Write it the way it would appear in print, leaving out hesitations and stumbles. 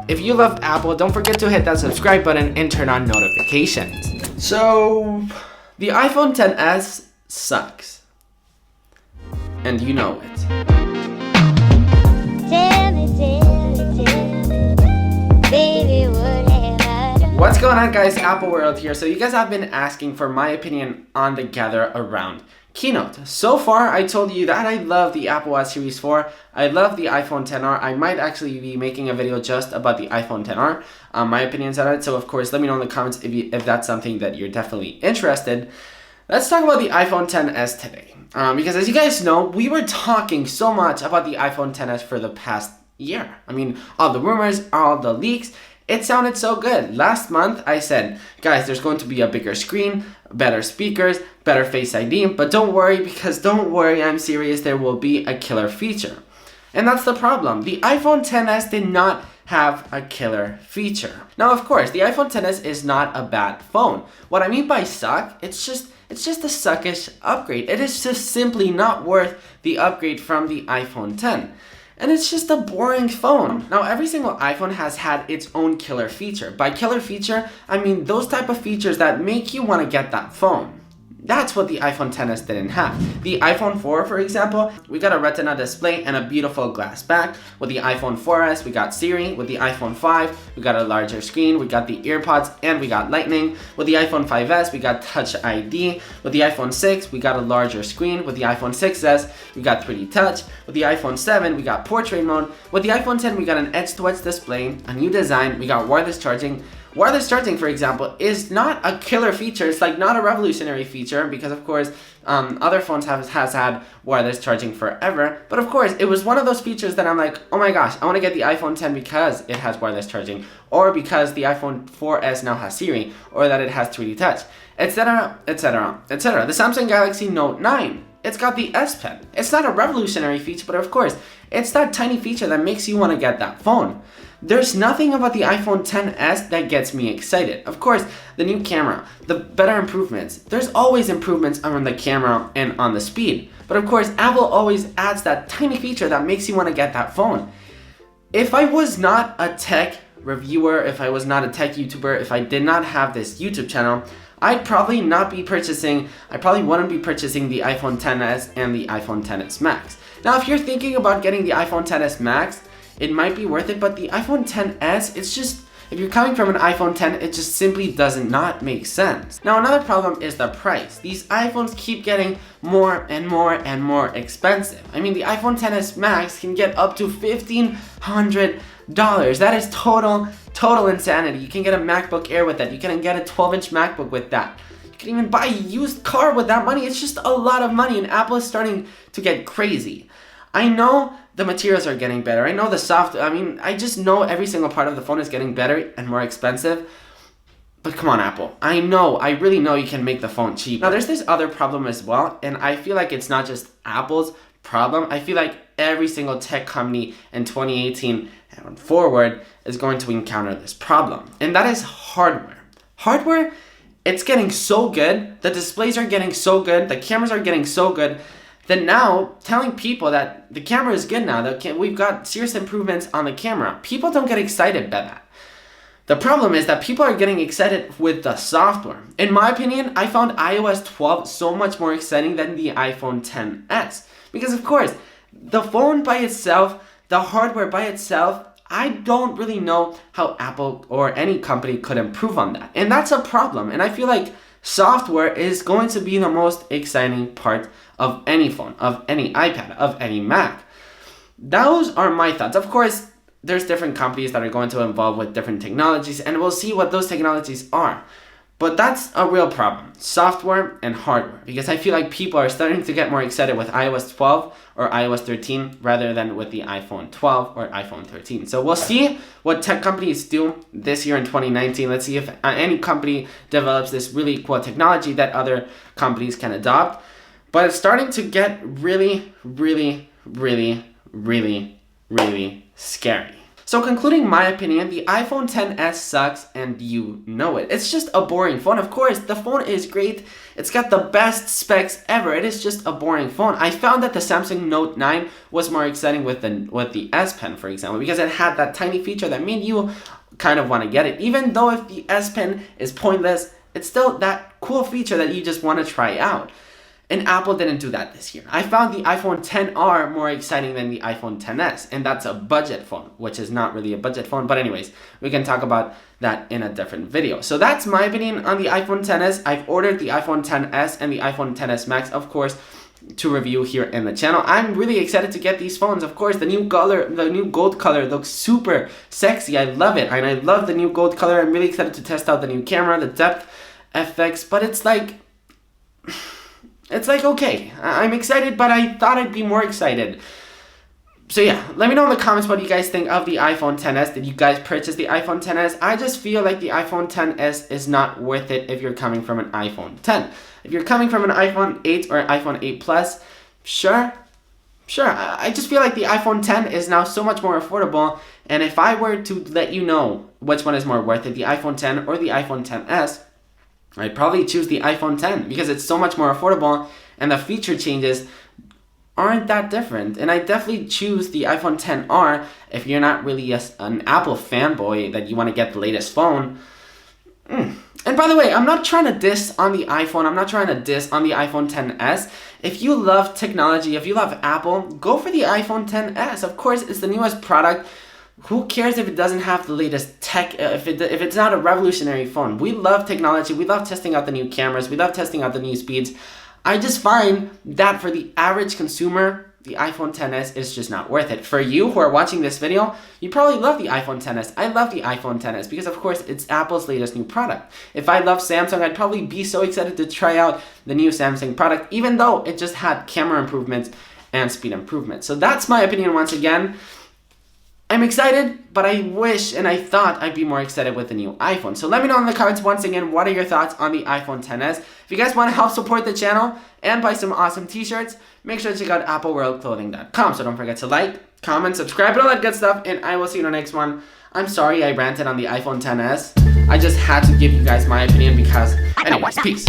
If you love Apple, don't forget to hit that subscribe button and turn on notifications. So, the iPhone XS sucks. And you know it. Tell me, baby, what have I done? What's going on, guys? Apple World here. So you guys have been asking for my opinion on the Gather Around keynote. So far, I told you that I love the Apple Watch Series 4. I love the iPhone XR. I might actually be making a video just about the iPhone XR, my opinions on it. So of course, let me know in the comments if that's something that you're definitely interested. Let's talk about the iPhone XS today. Because as you guys know, we were talking so much about the iPhone XS for the past year. I mean, all the rumors, all the leaks, it sounded so good. Last month, I said, guys, there's going to be a bigger screen, better speakers, better Face ID, but don't worry, because don't worry, I'm serious, there will be a killer feature. And that's the problem. The iPhone XS did not have a killer feature. Now, of course, the iPhone XS is not a bad phone. What I mean by suck, it's just a suckish upgrade. It is just simply not worth the upgrade from the iPhone X. And it's just a boring phone. Now, every single iPhone has had its own killer feature. By killer feature, I mean those type of features that make you want to get that phone. That's what the iPhone XS didn't have. The iPhone 4, for example, we got a Retina display and a beautiful glass back. With the iPhone 4S, we got Siri. With the iPhone 5, we got a larger screen. We got the EarPods and we got Lightning. With the iPhone 5S, we got Touch ID. With the iPhone 6, we got a larger screen. With the iPhone 6S, we got 3D Touch. With the iPhone 7, we got Portrait Mode. With the iPhone 10, we got an edge-to-edge display, a new design. We got wireless charging. Wireless charging, for example, is not a killer feature. It's like not a revolutionary feature because, of course, other phones has had wireless charging forever. But of course, it was one of those features that I'm like, oh my gosh, I want to get the iPhone X because it has wireless charging, or because the iPhone 4S now has Siri, or that it has 3D Touch, etc., etc., etc. The Samsung Galaxy Note 9. It's got the S Pen. It's not a revolutionary feature, but of course, it's that tiny feature that makes you want to get that phone. There's nothing about the iPhone XS that gets me excited. Of course, the new camera, the better improvements. There's always improvements on the camera and on the speed. But of course, Apple always adds that tiny feature that makes you want to get that phone. If I was not a tech reviewer, if I was not a tech YouTuber, if I did not have this YouTube channel, I'd probably wouldn't be purchasing the iPhone XS and the iPhone XS Max. Now, if you're thinking about getting the iPhone XS Max, it might be worth it, but the iPhone XS, it's just, if you're coming from an iPhone X, it just simply does not make sense. Now, another problem is the price. These iPhones keep getting more and more and more expensive. I mean, the iPhone XS Max can get up to $1,500. That is total insanity. You can get a MacBook Air with that. You can get a 12-inch MacBook with that. You can even buy a used car with that money. It's just a lot of money, and Apple is starting to get crazy. I know the materials are getting better. I know I just know every single part of the phone is getting better and more expensive. But come on, Apple. I really know you can make the phone cheap. Now, there's this other problem as well, and I feel like it's not just Apple's problem. I feel like every single tech company in 2018 and forward is going to encounter this problem, and that is hardware. Hardware, it's getting so good. The displays are getting so good. The cameras are getting so good. Then now, telling people that the camera is good now, that we've got serious improvements on the camera, people don't get excited by that. The problem is that people are getting excited with the software. In my opinion, I found iOS 12 so much more exciting than the iPhone XS. Because of course, the phone by itself, the hardware by itself, I don't really know how Apple or any company could improve on that. And that's a problem. And I feel like software is going to be the most exciting part of any phone, of any iPad, of any Mac. Those are my thoughts. Of course, there's different companies that are going to involve with different technologies, and we'll see what those technologies are. But that's a real problem, software and hardware, because I feel like people are starting to get more excited with iOS 12 or iOS 13 rather than with the iPhone 12 or iPhone 13. So we'll see what tech companies do this year in 2019. Let's see if any company develops this really cool technology that other companies can adopt. But it's starting to get really, really, really, really, really scary. So concluding my opinion, the iPhone XS sucks and you know it. It's just a boring phone. Of course, the phone is great. It's got the best specs ever. It is just a boring phone. I found that the Samsung Note 9 was more exciting with the S Pen, for example, because it had that tiny feature that made you kind of want to get it. Even though if the S Pen is pointless, it's still that cool feature that you just want to try out. And Apple didn't do that this year. I found the iPhone XR more exciting than the iPhone XS, and that's a budget phone, which is not really a budget phone. But anyways, we can talk about that in a different video. So that's my opinion on the iPhone XS. I've ordered the iPhone XS and the iPhone XS Max, of course, to review here in the channel. I'm really excited to get these phones. Of course, the new gold color looks super sexy. I love it, and I love the new gold color. I'm really excited to test out the new camera, the depth effects, but it's like okay, I'm excited, but I thought I'd be more excited. So yeah, let me know in the comments what you guys think of the iPhone XS. Did you guys purchase the iPhone XS? I just feel like the iPhone XS is not worth it if you're coming from an iPhone 10. If you're coming from an iPhone 8 or iPhone 8 Plus, sure. I just feel like the iPhone 10 is now so much more affordable, and if I were to let you know which one is more worth it, the iPhone 10 or the iPhone XS, I'd probably choose the iPhone 10 because it's so much more affordable and the feature changes aren't that different. And I definitely choose the iPhone XR if you're not really an Apple fanboy that you want to get the latest phone. And by the way, I'm not trying to diss on the iPhone. I'm not trying to diss on the iPhone XS. If you love technology, if you love Apple, go for the iPhone XS. Of course, it's the newest product. Who cares if it doesn't have the latest tech, if it's not a revolutionary phone? We love technology. We love testing out the new cameras. We love testing out the new speeds. I just find that for the average consumer, the iPhone XS is just not worth it. For you who are watching this video, you probably love the iPhone XS. I love the iPhone XS because, of course, it's Apple's latest new product. If I love Samsung, I'd probably be so excited to try out the new Samsung product, even though it just had camera improvements and speed improvements. So that's my opinion once again. I'm excited, but I wish and I thought I'd be more excited with the new iPhone. So let me know in the comments once again, what are your thoughts on the iPhone XS? If you guys want to help support the channel and buy some awesome t-shirts, make sure to check out appleworldclothing.com. So don't forget to like, comment, subscribe, and all that good stuff, and I will see you in the next one. I'm sorry I ranted on the iPhone XS. I just had to give you guys my opinion because, anyways, peace.